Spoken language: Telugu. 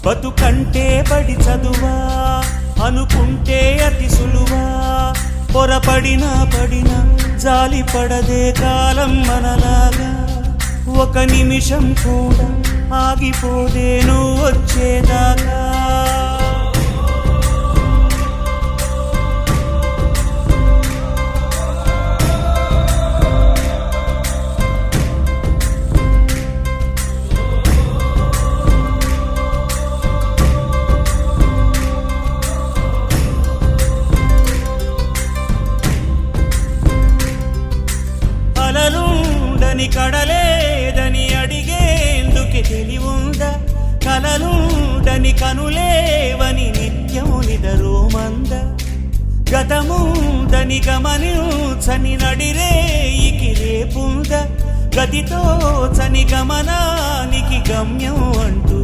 బతుకంటే బడి చదువా అనుకుంటే అతి సులువా పొరపడినా పడినా జాలి పడదే కాలం మనలాగా ఒక నిమిషం కూడా ఆగిపోదే నువ్వు వచ్చేదాకా కలలుండని కడలేదని అడిగేందుకే తెలివుందా కలలుండని కనులేవని నిత్యము నిదరోమంద గతముందని గమనించని నడిరేయికి రేపుందా గతితో చని గమనానికి గమ్యం అంటూ